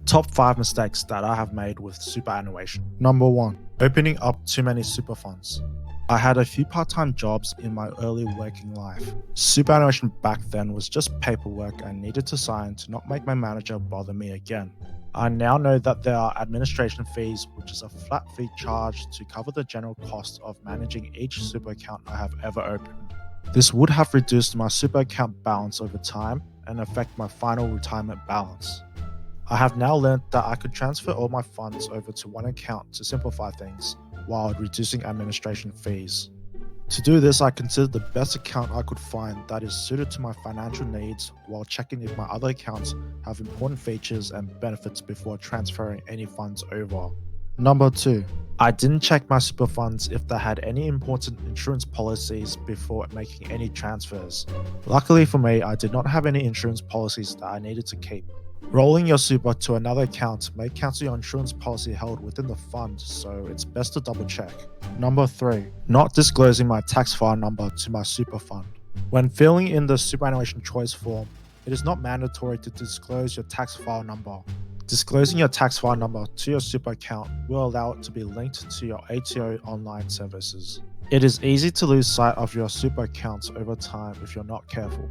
Top 5 mistakes that I have made with superannuation. Number 1. Opening up too many super funds. I had a few part-time jobs in my early working life. Superannuation back then was just paperwork I needed to sign to not make my manager bother me again. I now know that there are administration fees, which is a flat fee charged to cover the general cost of managing each super account I have ever opened. This would have reduced my super account balance over time and affect my final retirement balance. I have now learned that I could transfer all my funds over to one account to simplify things while reducing administration fees. To do this, I considered the best account I could find that is suited to my financial needs while checking if my other accounts have important features and benefits before transferring any funds over. Number 2. I didn't check my super funds if they had any important insurance policies before making any transfers. Luckily for me, I did not have any insurance policies that I needed to keep. Rolling your super to another account may cancel your insurance policy held within the fund, so it's best to double check. Number 3. Not disclosing my tax file number to my super fund. When filling in the superannuation choice form, it is not mandatory to disclose your tax file number. Disclosing your tax file number to your super account will allow it to be linked to your ATO online services. It is easy to lose sight of your super accounts over time if you're not careful.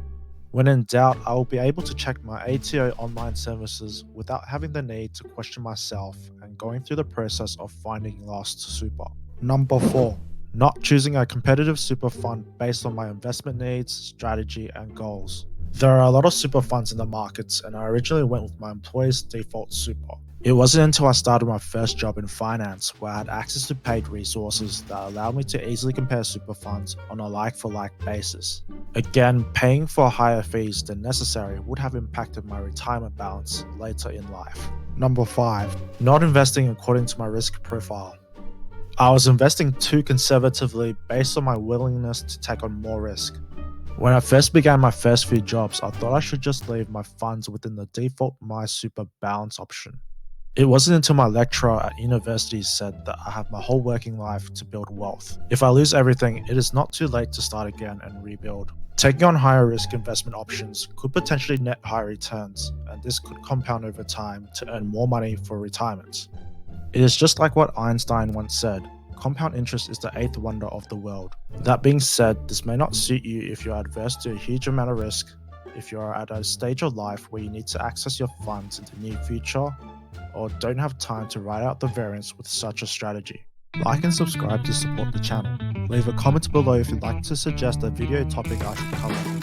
When in doubt, I will be able to check my ATO online services without having the need to question myself and going through the process of finding lost super. Number 4. Not choosing a competitive super fund based on my investment needs, strategy, and goals. There are a lot of super funds in the markets, and I originally went with my employer's default super. It wasn't until I started my first job in finance where I had access to paid resources that allowed me to easily compare super funds on a like-for-like basis. Again, paying for higher fees than necessary would have impacted my retirement balance later in life. Number 5. Not investing according to my risk profile. I was investing too conservatively based on my willingness to take on more risk. When I first began my first few jobs, I thought I should just leave my funds within the default My Super balance option. It wasn't until my lecturer at university said that I have my whole working life to build wealth. If I lose everything, it is not too late to start again and rebuild. Taking on higher risk investment options could potentially net higher returns, and this could compound over time to earn more money for retirement. It is just like what Einstein once said, compound interest is the 8th wonder of the world. That being said, this may not suit you if you are adverse to a huge amount of risk, if you are at a stage of life where you need to access your funds in the near future, or don't have time to write out the variance with such a strategy. Like and subscribe to support the channel. Leave a comment below if you'd like to suggest a video topic I should cover.